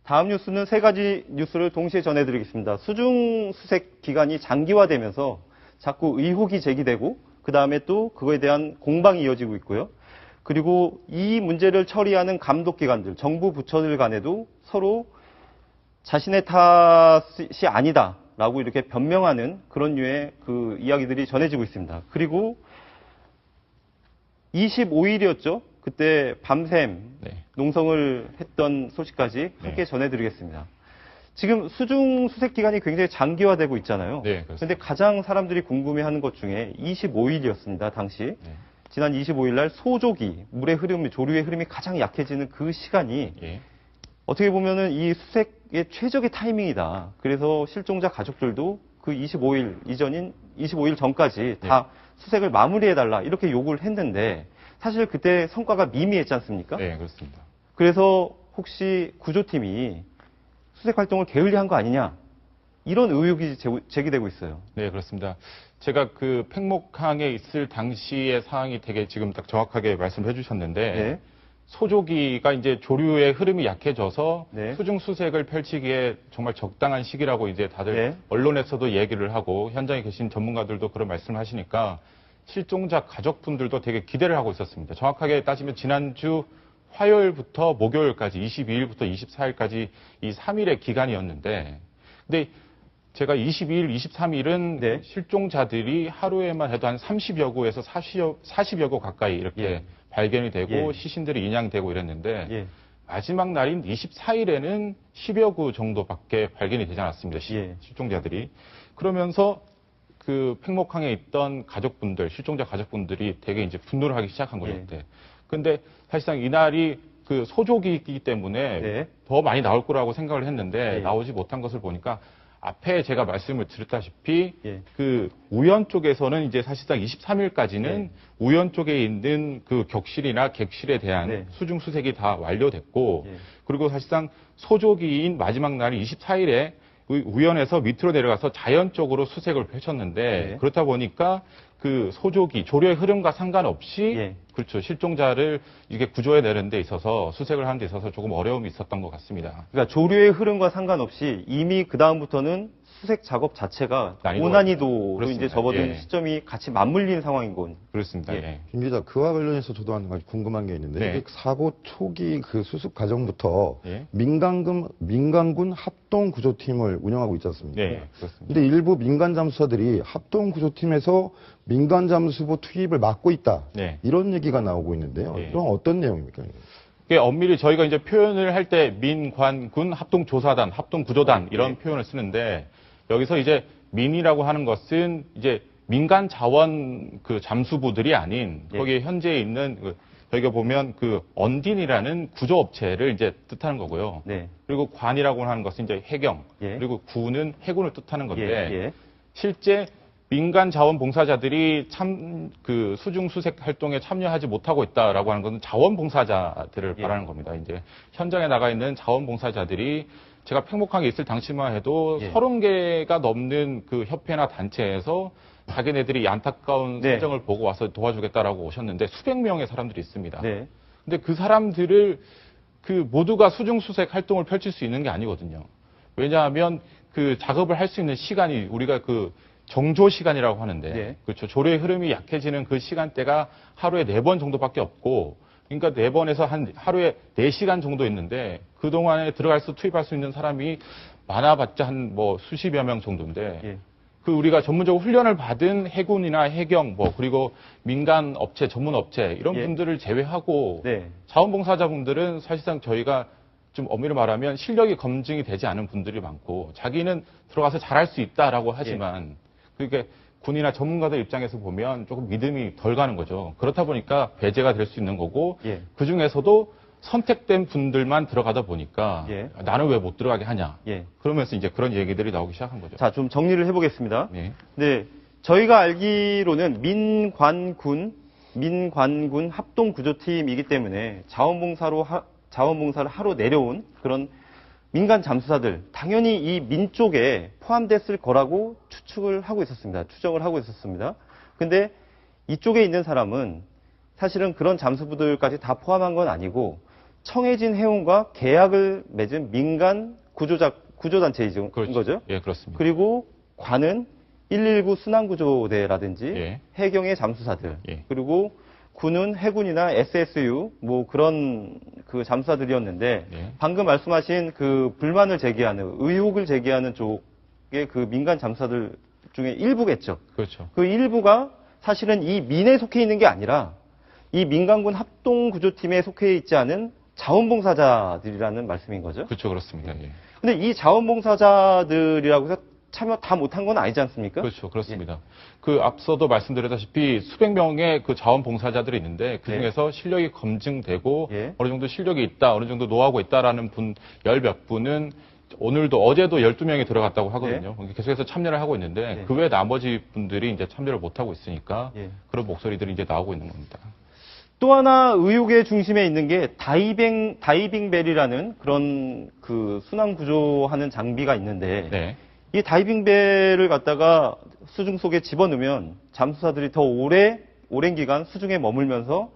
다음 뉴스는 세 가지 뉴스를 동시에 전해드리겠습니다. 수중수색 기간이 장기화되면서 자꾸 의혹이 제기되고 그 다음에 또 그거에 대한 공방이 이어지고 있고요. 그리고 이 문제를 처리하는 감독기관들, 정부 부처들 간에도 서로 자신의 탓이 아니다라고 이렇게 변명하는 그런 류의 그 이야기들이 전해지고 있습니다. 그리고 25일이었죠. 그때 밤샘 농성을 했던 소식까지 함께 전해드리겠습니다. 지금 수중 수색 기간이 굉장히 장기화되고 있잖아요. 그런데 가장 사람들이 궁금해하는 것 중에 25일이었습니다. 당시 지난 25일 날 소조기 물의 흐름이 조류의 흐름이 가장 약해지는 그 시간이 어떻게 보면은 이 수색의 최적의 타이밍이다. 그래서 실종자 가족들도 그 25일 이전인 25일 전까지 다 수색을 마무리해달라 이렇게 요구를 했는데 사실 그때 성과가 미미했지 않습니까? 네, 그렇습니다. 그래서 혹시 구조팀이 수색 활동을 게을리한 거 아니냐 이런 의혹이 제기되고 있어요. 네, 그렇습니다. 제가 그 팽목항에 있을 당시의 상황이 되게 지금 딱 정확하게 말씀해 주셨는데 소조기가 이제 조류의 흐름이 약해져서 수중 수색을 펼치기에 정말 적당한 시기라고 이제 다들 언론에서도 얘기를 하고 현장에 계신 전문가들도 그런 말씀을 하시니까 실종자 가족분들도 되게 기대를 하고 있었습니다. 정확하게 따지면 지난주 화요일부터 목요일까지 22일부터 24일까지 이 3일의 기간이었는데 근데 제가 22일, 23일은 실종자들이 하루에만 해도 한 30여 구에서 40여 구 가까이 이렇게 발견이 되고 시신들이 인양되고 이랬는데 마지막 날인 24일에는 10여 구 정도밖에 발견이 되지 않았습니다. 실종자들이. 그러면서 그 팽목항에 있던 가족분들, 실종자 가족분들이 되게 이제 분노를 하기 시작한 거죠, 그때. 근데 사실상 이날이 그 소조기이기 때문에 더 많이 나올 거라고 생각을 했는데 나오지 못한 것을 보니까 앞에 제가 말씀을 드렸다시피 그 우연 쪽에서는 이제 사실상 23일까지는 우연 쪽에 있는 그 격실이나 객실에 대한 수중 수색이 다 완료됐고 그리고 사실상 소조기인 마지막 날인 24일에 우연에서 밑으로 내려가서 자연적으로 수색을 펼쳤는데 그렇다 보니까 그 소조기 조류의 흐름과 상관없이 그렇죠 실종자를 이게 구조해 내는 데 있어서 수색을 하는 데 있어서 조금 어려움이 있었던 것 같습니다. 그러니까 조류의 흐름과 상관없이 이미 그 다음부터는 수색 작업 자체가 고난이도로 이제 접어든 시점이 같이 맞물린 상황인 건. 그렇습니다. 김 기자, 그와 관련해서 저도 한 가지 궁금한 게 있는데 사고 초기 그 수습 과정부터 민간군 합동 구조팀을 운영하고 있지 않습니까? 그렇습니다. 근데 일부 민간 잠수사들이 합동 구조팀에서 민간 잠수부 투입을 막고 있다. 이런 얘기가 나오고 있는데요. 이건 어떤 내용입니까? 엄밀히 저희가 이제 표현을 할 때 민관군 합동조사단, 합동구조단 이런 표현을 쓰는데 여기서 이제 민이라고 하는 것은 이제 민간 자원 그 잠수부들이 아닌 거기에 현재 있는 저희가 보면 그 언딘이라는 구조업체를 이제 뜻하는 거고요. 그리고 관이라고 하는 것은 이제 해경, 그리고 군은 해군을 뜻하는 건데 실제 민간 자원봉사자들이 그 수중 수색 활동에 참여하지 못하고 있다라고 하는 것은 자원봉사자들을 말하는 겁니다. 이제 현장에 나가 있는 자원봉사자들이 제가 팽목항에 있을 당시만 해도 30개가 넘는 그 협회나 단체에서 자기네들이 이 안타까운 사정을 보고 와서 도와주겠다라고 오셨는데 수백 명의 사람들이 있습니다. 근데 그 사람들을 그 모두가 수중 수색 활동을 펼칠 수 있는 게 아니거든요. 왜냐하면 그 작업을 할 수 있는 시간이 우리가 그 정조 시간이라고 하는데 그렇죠. 조류의 흐름이 약해지는 그 시간대가 하루에 4번 정도밖에 없고 그러니까 4번에서 하루에 4시간 정도 있는데 그동안에 들어가서 투입할 수 있는 사람이 많아봤자 한 뭐 수십여 명 정도인데 그 우리가 전문적으로 훈련을 받은 해군이나 해경 뭐 그리고 민간 업체, 전문 업체 이런 분들을 제외하고 자원봉사자분들은 사실상 저희가 좀 엄밀히 말하면 실력이 검증이 되지 않은 분들이 많고 자기는 들어가서 잘할 수 있다라고 하지만 그게 군이나 전문가들 입장에서 보면 조금 믿음이 덜 가는 거죠. 그렇다 보니까 배제가 될 수 있는 거고 그중에서도 선택된 분들만 들어가다 보니까 나는 왜 못 들어가게 하냐. 그러면서 이제 그런 얘기들이 나오기 시작한 거죠. 자, 좀 정리를 해보겠습니다. 네, 저희가 알기로는 민관군 합동구조팀이기 때문에 자원봉사를 하러 내려온 그런 민간 잠수사들 당연히 이 민 쪽에 포함됐을 거라고 추정을 하고 있었습니다. 근데 이쪽에 있는 사람은 사실은 그런 잠수부들까지 다 포함한 건 아니고 청해진 해운과 계약을 맺은 민간 구조단체인 그렇죠. 거죠. 예, 그렇습니다. 그리고 관은 119 순환구조대라든지 예. 해경의 잠수사들, 예. 그리고 군은 해군이나 SSU 뭐 그런 그 잠수사들이었는데 예. 방금 말씀하신 그 불만을 제기하는 의혹을 제기하는 쪽의 그 민간 잠수사들 중에 일부겠죠. 그렇죠. 그 일부가 사실은 이 민에 속해 있는 게 아니라 이 민간군 합동구조팀에 속해 있지 않은 자원봉사자들이라는 말씀인 거죠. 그렇죠, 그렇습니다. 예. 근데 이 자원봉사자들이라고 해서 참여 다 못한 건 아니지 않습니까? 그렇죠, 그렇습니다. 그 앞서도 말씀드렸다시피 수백 명의 그 자원봉사자들이 있는데 그 중에서 실력이 검증되고 예. 어느 정도 실력이 있다, 어느 정도 노하우가 있다라는 분 열 몇 분은 오늘도 어제도 12명이 들어갔다고 하거든요. 계속해서 참여를 하고 있는데 그 외 나머지 분들이 이제 참여를 못 하고 있으니까 그런 목소리들이 이제 나오고 있는 겁니다. 또 하나 의혹의 중심에 있는 게 다이빙벨이라는 그런 그 순환 구조하는 장비가 있는데 네. 이 다이빙벨을 갖다가 수중 속에 집어넣으면 잠수사들이 더 오랜 기간 수중에 머물면서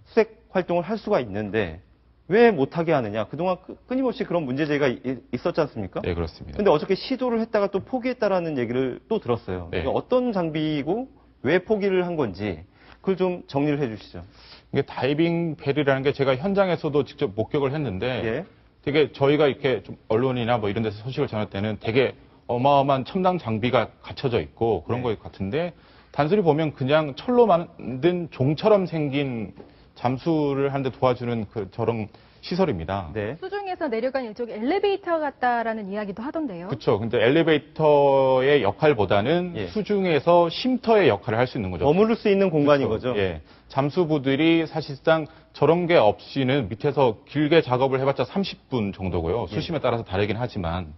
수색 활동을 할 수가 있는데 왜 못하게 하느냐. 그동안 끊임없이 그런 문제 제기가 있었지 않습니까? 네, 그렇습니다. 근데 어저께 시도를 했다가 또 포기했다라는 얘기를 또 들었어요. 네. 어떤 장비이고 왜 포기를 한 건지 그걸 좀 정리를 해 주시죠. 이게 다이빙 벨이라는 게 제가 현장에서도 직접 목격을 했는데 되게 저희가 이렇게 좀 언론이나 뭐 이런 데서 소식을 전할 때는 되게 어마어마한 첨단 장비가 갖춰져 있고 그런 것 같은데 단순히 보면 그냥 철로 만든 종처럼 생긴 잠수를 하는데 도와주는 저런 시설입니다. 네. 수중에서 내려간 일종의 엘리베이터 같다라는 이야기도 하던데요. 그렇죠. 근데 엘리베이터의 역할보다는 수중에서 쉼터의 역할을 할 수 있는 거죠. 머무를 수 있는 공간인 거죠. 예. 잠수부들이 사실상 저런 게 없이는 밑에서 길게 작업을 해봤자 30분 정도고요. 수심에 따라서 다르긴 하지만.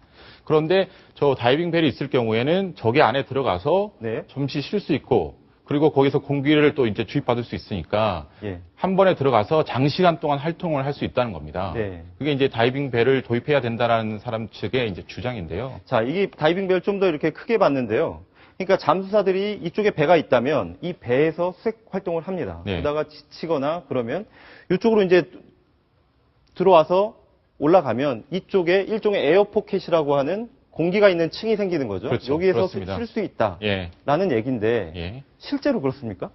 그런데 저 다이빙 벨이 있을 경우에는 저기 안에 들어가서 잠시 쉴 수 있고 그리고 거기서 공기를 또 이제 주입받을 수 있으니까 한 번에 들어가서 장시간 동안 활동을 할 수 있다는 겁니다. 그게 이제 다이빙 벨을 도입해야 된다라는 사람 측의 이제 주장인데요. 자, 이게 다이빙 벨 좀 더 이렇게 크게 봤는데요. 그러니까 잠수사들이 이쪽에 배가 있다면 이 배에서 수색 활동을 합니다. 그러다가 지치거나 그러면 이쪽으로 이제 들어와서 올라가면 이쪽에 일종의 에어포켓이라고 하는 공기가 있는 층이 생기는 거죠. 그렇죠. 여기에서 쉴 수 있다라는 얘기인데 실제로 그렇습니까?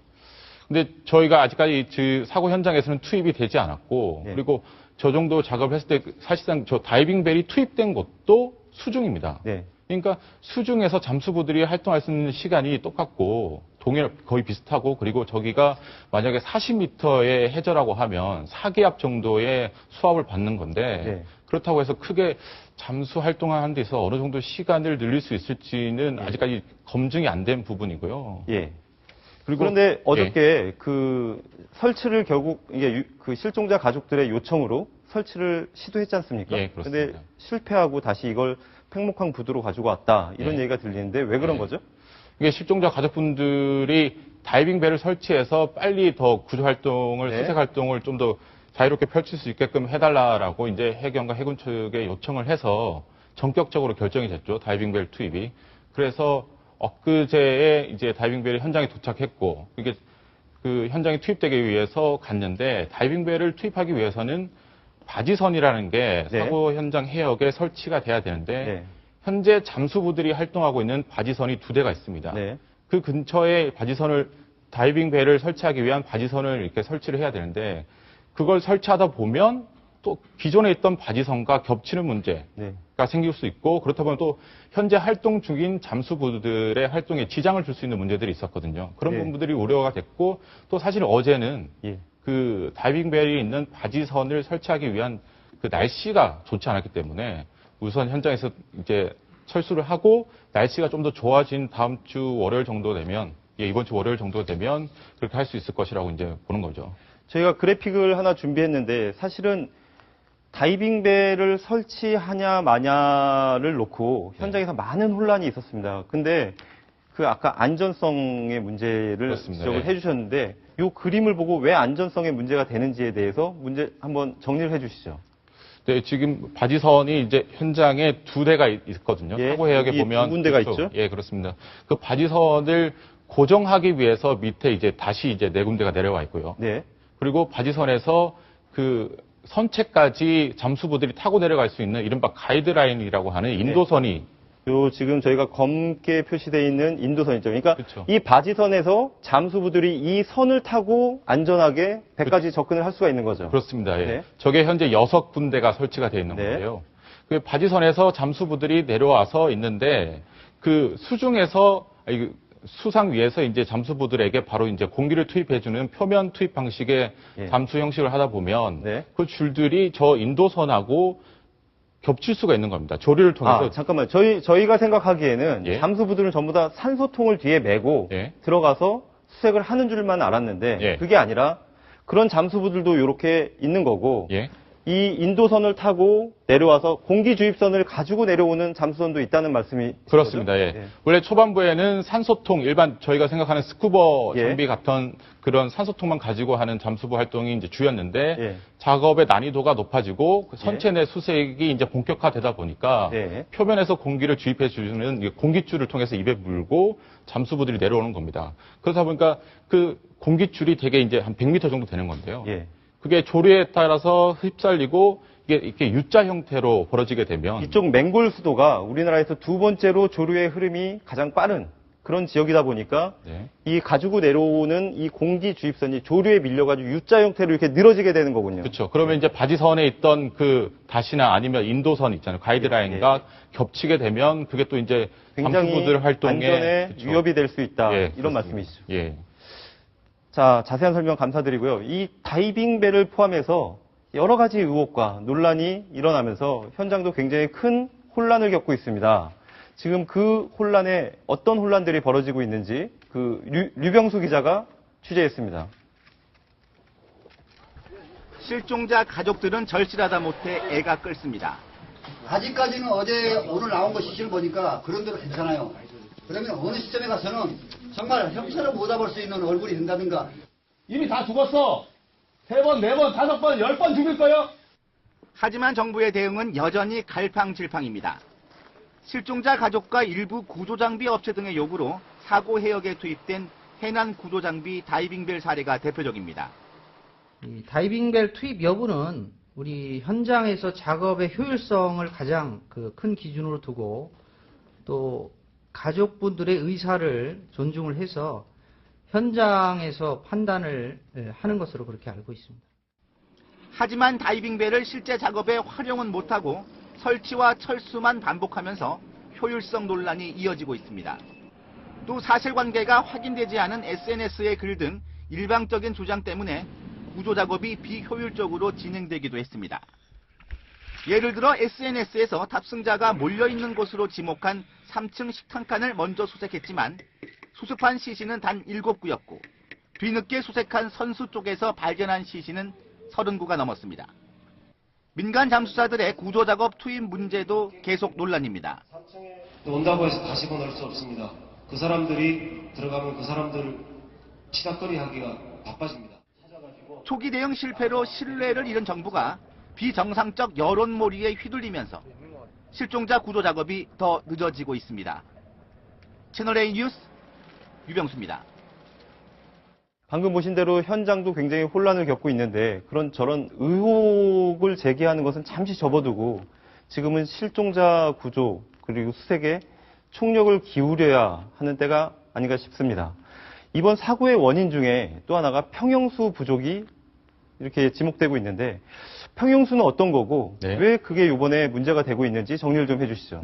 근데 저희가 아직까지 사고 현장에서는 투입이 되지 않았고 그리고 저 정도 작업을 했을 때 사실상 저 다이빙 벨이 투입된 곳도 수중입니다. 그러니까 수중에서 잠수부들이 활동할 수 있는 시간이 똑같고 거의 비슷하고 그리고 저기가 만약에 40m의 해저라고 하면 4기압 정도의 수압을 받는 건데 그렇다고 해서 크게 잠수 활동을 하는 데서 어느 정도 시간을 늘릴 수 있을지는 아직까지 검증이 안 된 부분이고요. 그런데 어저께 그 설치를 결국 이게 그 실종자 가족들의 요청으로 설치를 시도했지 않습니까? 그런데 실패하고 다시 이걸 팽목항 부두로 가지고 왔다 이런 얘기가 들리는데 왜 그런 거죠? 이게 실종자 가족분들이 다이빙 벨을 설치해서 빨리 더 구조 활동을 수색 활동을 좀 더 자유롭게 펼칠 수 있게끔 해달라라고 이제 해경과 해군 측에 요청을 해서 전격적으로 결정이 됐죠. 다이빙 벨 투입이. 그래서 엊그제에 이제 다이빙 벨이 현장에 도착했고 이게 그 현장에 투입되기 위해서 갔는데 다이빙 벨을 투입하기 위해서는 바지선이라는 게 사고 현장 해역에 설치가 돼야 되는데 현재 잠수부들이 활동하고 있는 바지선이 2대가 있습니다. 그 근처에 다이빙 벨을 설치하기 위한 바지선을 이렇게 설치를 해야 되는데 그걸 설치하다 보면 또 기존에 있던 바지선과 겹치는 문제가 생길 수 있고 그렇다 보면 또 현재 활동 중인 잠수부들의 활동에 지장을 줄 수 있는 문제들이 있었거든요. 그런 부분들이 우려가 됐고 또 사실 어제는 그 다이빙 벨이 있는 바지선을 설치하기 위한 그 날씨가 좋지 않았기 때문에 우선 현장에서 이제 철수를 하고 날씨가 좀 더 좋아진 다음 주 월요일 정도 되면 이번 주 월요일 정도 되면 그렇게 할 수 있을 것이라고 이제 보는 거죠. 저희가 그래픽을 하나 준비했는데 사실은 다이빙벨을 설치하냐 마냐를 놓고 현장에서 많은 혼란이 있었습니다. 근데 그 아까 안전성의 문제를 지적을 해주셨는데 이 그림을 보고 왜 안전성의 문제가 되는지에 대해서 한번 정리를 해주시죠. 네, 지금 바지선이 이제 현장에 2대가 있거든요. 사고 해역에 보면 2군데가 있죠. 예, 그렇습니다. 그 바지선을 고정하기 위해서 밑에 이제 다시 이제 4군데가 내려와 있고요. 그리고 바지선에서 그 선체까지 잠수부들이 타고 내려갈 수 있는 이른바 가이드라인이라고 하는 인도선이 요 지금 저희가 검게 표시되어 있는 인도선 있죠. 그러니까 그쵸. 이 바지선에서 잠수부들이 이 선을 타고 안전하게 배까지 접근을 할 수가 있는 거죠. 그렇습니다. 예. 네. 저게 현재 6군데가 설치가 되어 있는 네. 건데요. 그 바지선에서 잠수부들이 내려와서 있는데 그 수중에서 수상 위에서 이제 잠수부들에게 바로 이제 공기를 투입해주는 표면 투입 방식의 잠수 형식을 하다 보면 그 줄들이 저 인도선하고 겹칠 수가 있는 겁니다. 조류를 통해서. 잠깐만. 저희가 생각하기에는 잠수부들은 전부 다 산소통을 뒤에 메고 들어가서 수색을 하는 줄만 알았는데 그게 아니라 그런 잠수부들도 이렇게 있는 거고 이 인도선을 타고 내려와서 공기 주입선을 가지고 내려오는 잠수선도 있다는 말씀이 그렇습니다. 원래 초반부에는 산소통, 일반 저희가 생각하는 스쿠버 장비 같은 그런 산소통만 가지고 하는 잠수부 활동이 이제 주였는데 작업의 난이도가 높아지고 선체 내 수색이 이제 본격화되다 보니까 표면에서 공기를 주입해 주는 공기줄을 통해서 입에 물고 잠수부들이 내려오는 겁니다. 그러다 보니까 그 공기줄이 되게 이제 한 100m 정도 되는 건데요. 그게 조류에 따라서 휩쓸리고 이게 이렇게 U자 형태로 벌어지게 되면 이쪽 맹골 수도가 우리나라에서 두 번째로 조류의 흐름이 가장 빠른 그런 지역이다 보니까 이 가지고 내려오는 이 공기 주입선이 조류에 밀려가지고 U자 형태로 이렇게 늘어지게 되는 거군요. 그렇죠. 그러면 이제 바지선에 있던 그 다시나 아니면 인도선 있잖아요. 가이드라인과 겹치게 되면 그게 또 이제 굉장히 잠수부들 활동에 안전에 위협이 될 수 있다. 이런 말씀이시죠. 자, 자세한 설명 감사드리고요. 이 다이빙배를 포함해서 여러 가지 의혹과 논란이 일어나면서 현장도 굉장히 큰 혼란을 겪고 있습니다. 지금 그 혼란에 어떤 혼란들이 벌어지고 있는지 그 류병수 기자가 취재했습니다. 실종자 가족들은 절실하다 못해 애가 끓습니다. 아직까지는 오늘 나온 거 시신을 보니까 그런 대로 괜찮아요. 그러면 어느 시점에 가서는 정말 형사를 못 잡을 수 있는 얼굴이 된다든가. 이미 다 죽었어. 3번, 4번, 5번, 10번 죽일 거요. 하지만 정부의 대응은 여전히 갈팡질팡입니다. 실종자 가족과 일부 구조장비 업체 등의 요구로 사고 해역에 투입된 해난 구조장비 다이빙벨 사례가 대표적입니다. 이 다이빙벨 투입 여부는 우리 현장에서 작업의 효율성을 가장 큰 기준으로 두고 또 가족분들의 의사를 존중을 해서 현장에서 판단을 하는 것으로 그렇게 알고 있습니다. 하지만 다이빙벨을 실제 작업에 활용은 못하고 설치와 철수만 반복하면서 효율성 논란이 이어지고 있습니다. 또 사실관계가 확인되지 않은 SNS의 글 등 일방적인 주장 때문에 구조작업이 비효율적으로 진행되기도 했습니다. 예를 들어 SNS에서 탑승자가 몰려있는 곳으로 지목한 3층 식탁칸을 먼저 수색했지만 수습한 시신은 단 7구였고 뒤늦게 수색한 선수 쪽에서 발견한 시신은 30구가 넘었습니다. 민간 잠수사들의 구조작업 투입 문제도 계속 논란입니다. 온다고 해서 다시 보낼 수 없습니다. 그 사람들이 들어가면 그 사람들을 치닥거리하기가 바빠집니다. 초기 대응 실패로 신뢰를 잃은 정부가 비정상적 여론몰이에 휘둘리면서 실종자 구조 작업이 더 늦어지고 있습니다. 채널A 뉴스 유병수입니다. 방금 보신 대로 현장도 굉장히 혼란을 겪고 있는데 저런 의혹을 제기하는 것은 잠시 접어두고 지금은 실종자 구조 그리고 수색에 총력을 기울여야 하는 때가 아닌가 싶습니다. 이번 사고의 원인 중에 또 하나가 평형수 부족이 이렇게 지목되고 있는데 평형수는 어떤 거고 왜 그게 이번에 문제가 되고 있는지 정리를 좀 해주시죠.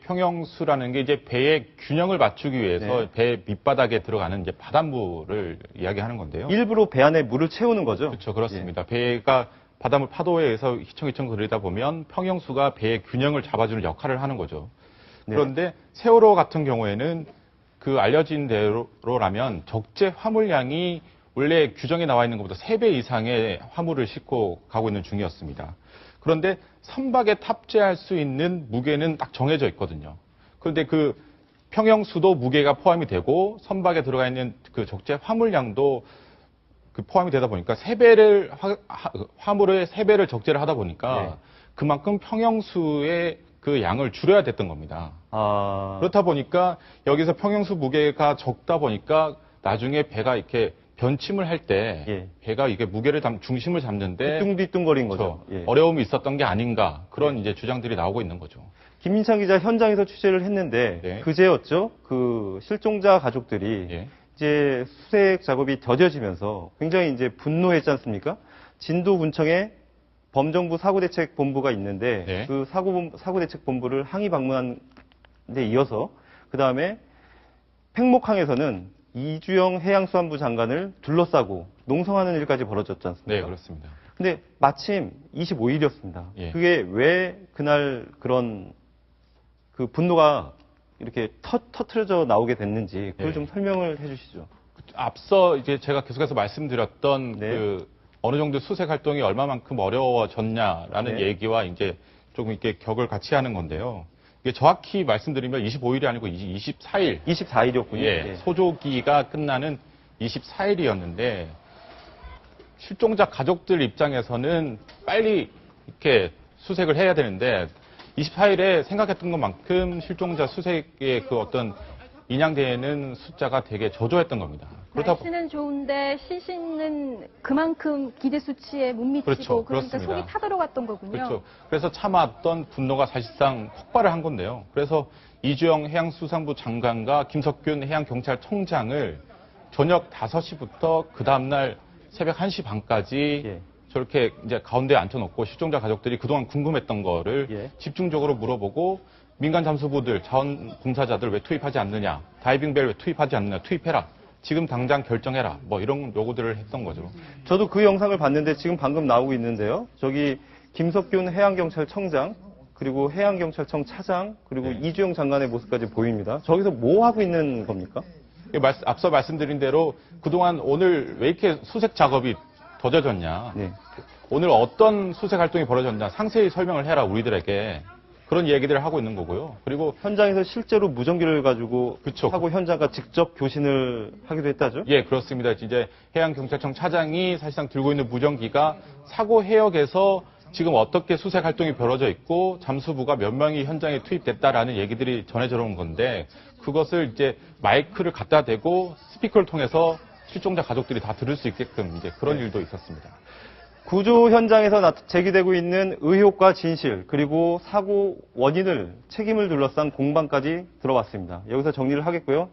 평형수라는 게 이제 배의 균형을 맞추기 위해서 배 밑바닥에 들어가는 이제 바닷물을 이야기하는 건데요. 일부러 배 안에 물을 채우는 거죠. 그렇죠, 그렇습니다. 배가 바닷물 파도에 의해서 휘청휘청 거리다 보면 평형수가 배의 균형을 잡아주는 역할을 하는 거죠. 그런데 세월호 같은 경우에는 그 알려진 대로라면 적재 화물량이 원래 규정에 나와 있는 것보다 3배 이상의 화물을 싣고 가고 있는 중이었습니다. 그런데 선박에 탑재할 수 있는 무게는 딱 정해져 있거든요. 그런데 그 평형수도 무게가 포함이 되고 선박에 들어가 있는 그 적재 화물량도 그 포함이 되다 보니까 화물의 3배를 적재를 하다 보니까 그만큼 평형수의 그 양을 줄여야 됐던 겁니다. 그렇다 보니까 여기서 평형수 무게가 적다 보니까 나중에 배가 이렇게 변침을 할 때 예. 배가 이게 무게를 중심을 잡는데 뒤뚱뒤뚱거린 거죠. 그렇죠. 어려움이 있었던 게 아닌가 그런 이제 주장들이 나오고 있는 거죠. 김민창 기자 현장에서 취재를 했는데 네. 그제였죠. 그 실종자 가족들이 예. 이제 수색 작업이 더뎌지면서 굉장히 이제 분노했지 않습니까? 진도군청에 범정부 사고대책본부가 있는데 네. 그 사고대책본부를 항의 방문한 데 이어서 그 다음에 팽목항에서는 이주영 해양수산부 장관을 둘러싸고 농성하는 일까지 벌어졌지 않습니까? 네, 그렇습니다. 근데 마침 25일이었습니다. 예. 그게 왜 그날 그런 그 분노가 이렇게 터트려져 나오게 됐는지 그걸 예. 좀 설명을 해 주시죠. 앞서 이제 제가 계속해서 말씀드렸던 네. 그 어느 정도 수색 활동이 얼마만큼 어려워졌냐라는 네. 얘기와 이제 조금 이렇게 격을 같이 하는 건데요. 이게 정확히 말씀드리면 25일이 아니고 24일. 24일이었군요. 예, 소조기가 끝나는 24일이었는데 실종자 가족들 입장에서는 빨리 이렇게 수색을 해야 되는데 24일에 생각했던 것만큼 실종자 수색의 그 어떤 인양되는 숫자가 되게 저조했던 겁니다. 날씨는 좋은데 시신은 그만큼 기대 수치에 못 미치고 그렇죠. 그러니까 그렇습니다. 속이 타들어갔던 거군요. 그렇죠. 그래서 참아왔던 분노가 사실상 폭발을 한 건데요. 그래서 이주영 해양수산부 장관과 김석균 해양경찰청장을 저녁 5시부터 그 다음날 새벽 1시 반까지 예. 저렇게 이제 가운데에 앉혀놓고 실종자 가족들이 그동안 궁금했던 거를 예. 집중적으로 물어보고 민간 잠수부들, 자원봉사자들 왜 투입하지 않느냐, 다이빙벨 왜 투입하지 않느냐, 투입해라. 지금 당장 결정해라. 뭐 이런 요구들을 했던 거죠. 저도 그 영상을 봤는데 지금 방금 나오고 있는데요. 저기 김석균 해양경찰청장 그리고 해양경찰청 차장 그리고 네. 이주영 장관의 모습까지 보입니다. 저기서 뭐 하고 있는 겁니까? 앞서 말씀드린 대로 그동안 오늘 왜 이렇게 수색 작업이 더뎌졌냐. 네. 오늘 어떤 수색 활동이 벌어졌냐. 상세히 설명을 해라 우리들에게. 그런 얘기들을 하고 있는 거고요. 그리고 현장에서 실제로 무전기를 가지고 그쵸. 사고 현장과 직접 교신을 하기도 했다죠? 예, 그렇습니다. 이제 해양경찰청 차장이 사실상 들고 있는 무전기가 사고 해역에서 지금 어떻게 수색 활동이 벌어져 있고 잠수부가 몇 명이 현장에 투입됐다라는 얘기들이 전해져 온 건데 그것을 이제 마이크를 갖다 대고 스피커를 통해서 실종자 가족들이 다 들을 수 있게끔 이제 그런 일도 있었습니다. 구조 현장에서 제기되고 있는 의혹과 진실 그리고 사고 원인을 책임을 둘러싼 공방까지 들어봤습니다. 여기서 정리를 하겠고요.